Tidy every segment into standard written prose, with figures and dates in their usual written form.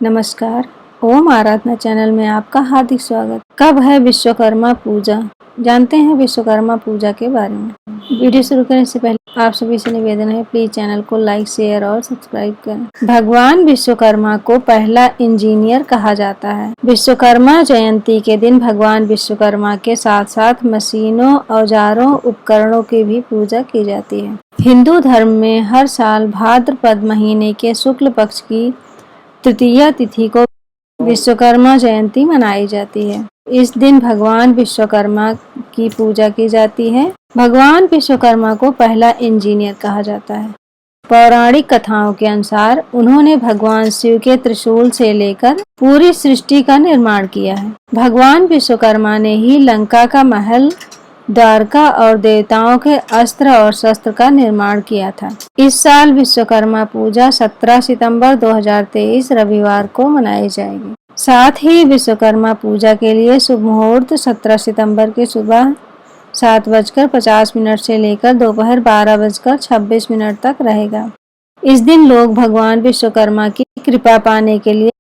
नमस्कार। ओम आराधना चैनल में आपका हार्दिक स्वागत। कब है विश्वकर्मा पूजा? जानते हैं विश्वकर्मा पूजा के बारे में। वीडियो शुरू करने से पहले आप सभी से निवेदन है, प्लीज चैनल को लाइक, शेयर और सब्सक्राइब करें। भगवान विश्वकर्मा को पहला इंजीनियर कहा जाता है। विश्वकर्मा जयंती के दिन भगवान विश्वकर्मा के साथ साथ मशीनों, औजारों, उपकरणों की भी पूजा की जाती है। हिंदू धर्म में हर साल भाद्रपद महीने के शुक्ल पक्ष की तृतीया तिथि को विश्वकर्मा जयंती मनाई जाती है। इस दिन भगवान विश्वकर्मा की पूजा की जाती है। भगवान विश्वकर्मा को पहला इंजीनियर कहा जाता है। पौराणिक कथाओं के अनुसार उन्होंने भगवान शिव के त्रिशूल से लेकर पूरी सृष्टि का निर्माण किया है। भगवान विश्वकर्मा ने ही लंका का महल, द्वारका और देवताओं के अस्त्र और शस्त्र का निर्माण किया था। इस साल विश्वकर्मा पूजा 17 सितंबर 2023 रविवार को मनाई जाएगी। साथ ही विश्वकर्मा पूजा के लिए शुभ मुहूर्त 17 सितंबर की सुबह 7:50 से लेकर दोपहर 12:26 तक रहेगा। इस दिन लोग भगवान विश्वकर्मा की कृपा पाने के लिए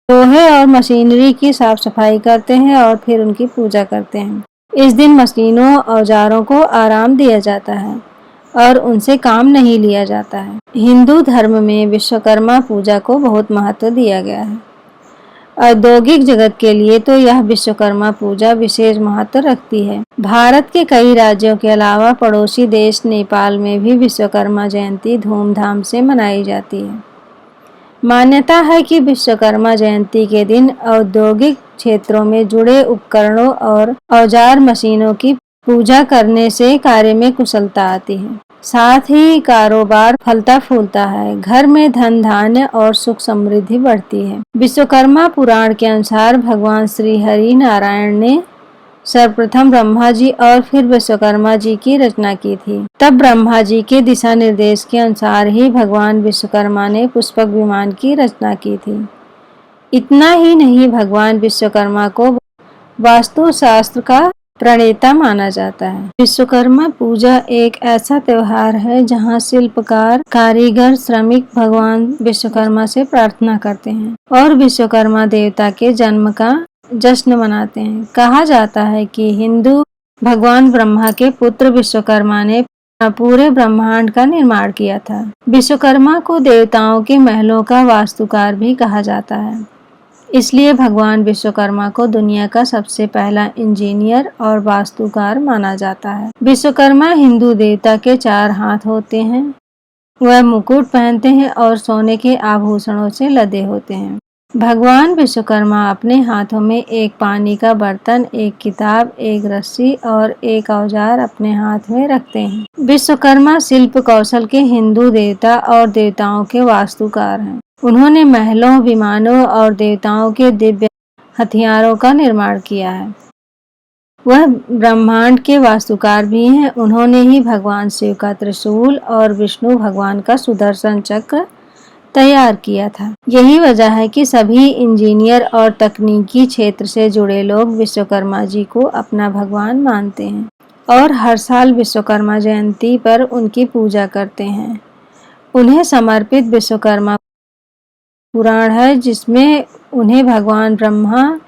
लोहे और मशीनरी की साफ सफाई करते हैं और फिर उनकी पूजा करते हैं। इस दिन मशीनों, औजारों को आराम दिया जाता है और उनसे काम नहीं लिया जाता है। हिंदू धर्म में विश्वकर्मा पूजा को बहुत महत्व दिया गया है। औद्योगिक जगत के लिए तो यह विश्वकर्मा पूजा विशेष महत्व रखती है। भारत के कई राज्यों के अलावा पड़ोसी देश नेपाल में भी विश्वकर्मा जयंती धूमधाम से मनाई जाती है। मान्यता है कि विश्वकर्मा जयंती के दिन औद्योगिक क्षेत्रों में जुड़े उपकरणों और औजार मशीनों की पूजा करने से कार्य में कुशलता आती है। साथ ही कारोबार फलता फूलता है, घर में धन धान्य और सुख समृद्धि बढ़ती है। विश्वकर्मा पुराण के अनुसार भगवान श्री हरि नारायण ने सर्वप्रथम ब्रह्मा जी और फिर विश्वकर्मा जी की रचना की थी। तब ब्रह्मा जी के दिशा निर्देश के अनुसार ही भगवान विश्वकर्मा ने पुष्पक विमान की रचना की थी। इतना ही नहीं, भगवान विश्वकर्मा को वास्तुशास्त्र का प्रणेता माना जाता है। विश्वकर्मा पूजा एक ऐसा त्योहार है जहां शिल्पकार, कारीगर, श्रमिक भगवान विश्वकर्मा से प्रार्थना करते हैं और विश्वकर्मा देवता के जन्म का जश्न मनाते हैं। कहा जाता है कि हिंदू भगवान ब्रह्मा के पुत्र विश्वकर्मा ने पूरे ब्रह्मांड का निर्माण किया था। विश्वकर्मा को देवताओं के महलों का वास्तुकार भी कहा जाता है। इसलिए भगवान विश्वकर्मा को दुनिया का सबसे पहला इंजीनियर और वास्तुकार माना जाता है। विश्वकर्मा हिंदू देवता के 4 हाथ होते हैं। वह मुकुट पहनते हैं और सोने के आभूषणों से लदे होते हैं। भगवान विश्वकर्मा अपने हाथों में एक पानी का बर्तन, एक किताब, एक रस्सी और एक औजार अपने हाथ में रखते हैं। विश्वकर्मा शिल्प कौशल के हिंदू देवता और देवताओं के वास्तुकार हैं। उन्होंने महलों, विमानों और देवताओं के दिव्य हथियारों का निर्माण किया है। वह ब्रह्मांड के वास्तुकार भी हैं। उन्होंने ही भगवान शिव का त्रिशूल और विष्णु भगवान का सुदर्शन चक्र तैयार किया था। यही वजह है कि सभी इंजीनियर और तकनीकी क्षेत्र से जुड़े लोग विश्वकर्मा जी को अपना भगवान मानते हैं और हर साल विश्वकर्मा जयंती पर उनकी पूजा करते हैं। उन्हें समर्पित विश्वकर्मा पुराण है, जिसमें उन्हें भगवान ब्रह्मा,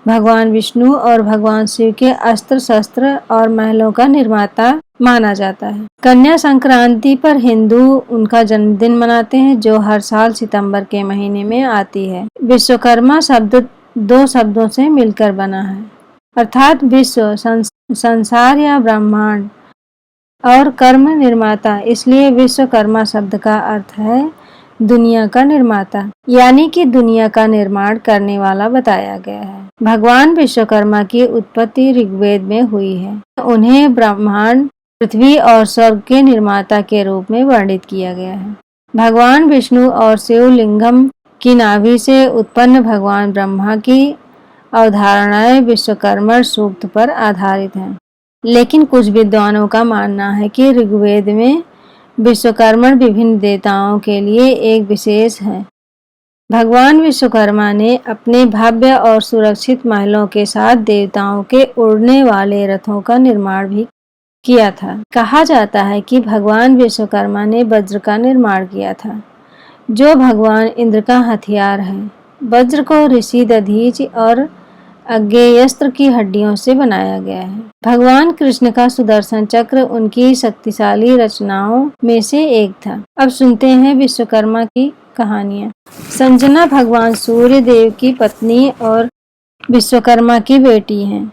भगवान विष्णु और भगवान शिव के अस्त्र शस्त्र और महलों का निर्माता माना जाता है। कन्या संक्रांति पर हिंदू उनका जन्मदिन मनाते हैं, जो हर साल सितंबर के महीने में आती है। विश्वकर्मा शब्द 2 शब्दों से मिलकर बना है, अर्थात विश्व संसार या ब्रह्मांड और कर्म निर्माता। इसलिए विश्वकर्मा शब्द का अर्थ है दुनिया का निर्माता, यानी कि दुनिया का निर्माण करने वाला बताया गया है। भगवान विश्वकर्मा की उत्पत्ति ऋग्वेद में हुई है। उन्हें ब्रह्मांड, पृथ्वी और स्वर्ग के निर्माता के रूप में वर्णित किया गया है। भगवान विष्णु और शिवलिंगम की नाभि से उत्पन्न भगवान ब्रह्मा की अवधारणाएं विश्वकर्मा सूक्त पर आधारित हैं। लेकिन कुछ विद्वानों का मानना है कि ऋग्वेद में विश्वकर्मा विभिन्न देवताओं के लिए एक विशेष है। भगवान विश्वकर्मा ने अपने भव्य और सुरक्षित महलों के साथ देवताओं के उड़ने वाले रथों का निर्माण भी किया था। कहा जाता है कि भगवान विश्वकर्मा ने वज्र का निर्माण किया था, जो भगवान इंद्र का हथियार है। वज्र को ऋषि दधीच और अज्ञेयस्त्र की हड्डियों से बनाया गया है। भगवान कृष्ण का सुदर्शन चक्र उनकी शक्तिशाली रचनाओं में से एक था। अब सुनते हैं विश्वकर्मा की कहानियाँ। संजना भगवान सूर्य देव की पत्नी और विश्वकर्मा की बेटी हैं।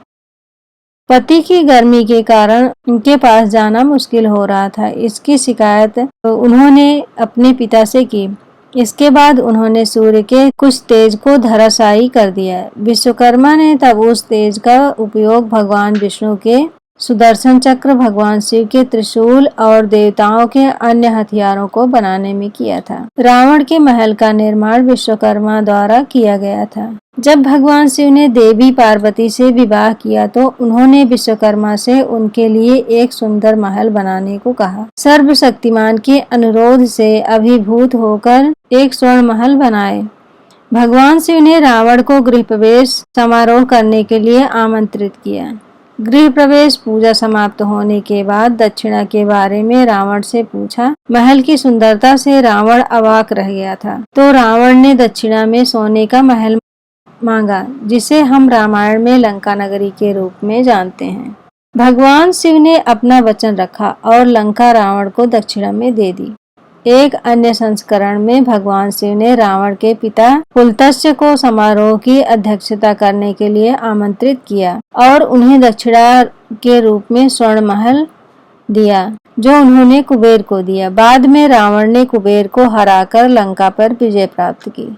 पति की गर्मी के कारण उनके पास जाना मुश्किल हो रहा था। इसकी शिकायत उन्होंने अपने पिता से की। इसके बाद उन्होंने सूर्य के कुछ तेज को धराशायी कर दिया। विश्वकर्मा ने तब उस तेज का उपयोग भगवान विष्णु के सुदर्शन चक्र, भगवान शिव के त्रिशूल और देवताओं के अन्य हथियारों को बनाने में किया था। रावण के महल का निर्माण विश्वकर्मा द्वारा किया गया था। जब भगवान शिव ने देवी पार्वती से विवाह किया तो उन्होंने विश्वकर्मा से उनके लिए एक सुंदर महल बनाने को कहा। सर्वशक्तिमान के अनुरोध से अभिभूत होकर एक स्वर्ण महल बनाए। भगवान शिव ने रावण को गृह प्रवेश समारोह करने के लिए आमंत्रित किया। गृह प्रवेश पूजा समाप्त होने के बाद दक्षिणा के बारे में रावण से पूछा। महल की सुंदरता से रावण अवाक रह गया था। तो रावण ने दक्षिणा में सोने का महल मांगा, जिसे हम रामायण में लंका नगरी के रूप में जानते हैं। भगवान शिव ने अपना वचन रखा और लंका रावण को दक्षिणा में दे दी। एक अन्य संस्करण में भगवान शिव ने रावण के पिता पुलत्स्य को समारोह की अध्यक्षता करने के लिए आमंत्रित किया और उन्हें दक्षिणा के रूप में स्वर्ण महल दिया, जो उन्होंने कुबेर को दिया। बाद में रावण ने कुबेर को हराकर लंका पर विजय प्राप्त की।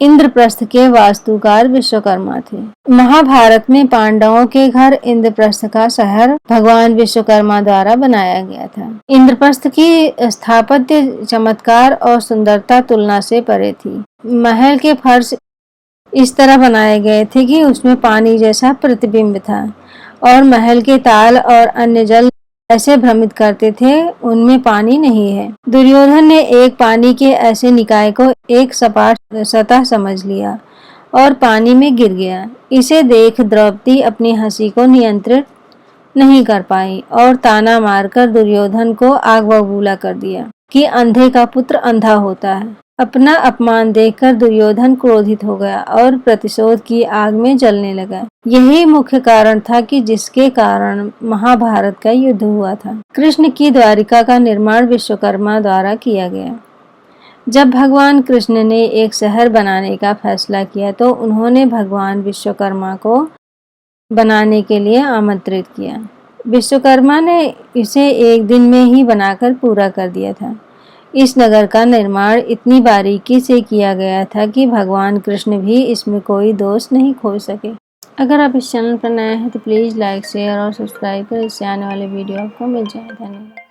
इंद्रप्रस्थ के वास्तुकार विश्वकर्मा थे। महाभारत में पांडवों के घर इंद्रप्रस्थ का शहर भगवान विश्वकर्मा द्वारा बनाया गया था। इंद्रप्रस्थ की स्थापत्य चमत्कार और सुंदरता तुलना से परे थी। महल के फर्श इस तरह बनाए गए थे कि उसमें पानी जैसा प्रतिबिंब था और महल के ताल और अन्य जल ऐसे भ्रमित करते थे उनमें पानी नहीं है। दुर्योधन ने एक पानी के ऐसे निकाय को एक सपाट सतह समझ लिया और पानी में गिर गया। इसे देख द्रौपदी अपनी हंसी को नियंत्रित नहीं कर पाई और ताना मारकर दुर्योधन को आग बबूला कर दिया कि अंधे का पुत्र अंधा होता है। अपना अपमान देखकर दुर्योधन क्रोधित हो गया और प्रतिशोध की आग में जलने लगा। यही मुख्य कारण था कि जिसके कारण महाभारत का युद्ध हुआ था। कृष्ण की द्वारिका का निर्माण विश्वकर्मा द्वारा किया गया। जब भगवान कृष्ण ने एक शहर बनाने का फैसला किया तो उन्होंने भगवान विश्वकर्मा को बनाने के लिए आमंत्रित किया। विश्वकर्मा ने इसे एक दिन में ही बनाकर पूरा कर दिया था। इस नगर का निर्माण इतनी बारीकी से किया गया था कि भगवान कृष्ण भी इसमें कोई दोष नहीं खोज सके। अगर आप इस चैनल पर नए हैं तो प्लीज़ लाइक, शेयर और सब्सक्राइब करें, इससे आने वाले वीडियो आपको मिल जाए। धन्यवाद।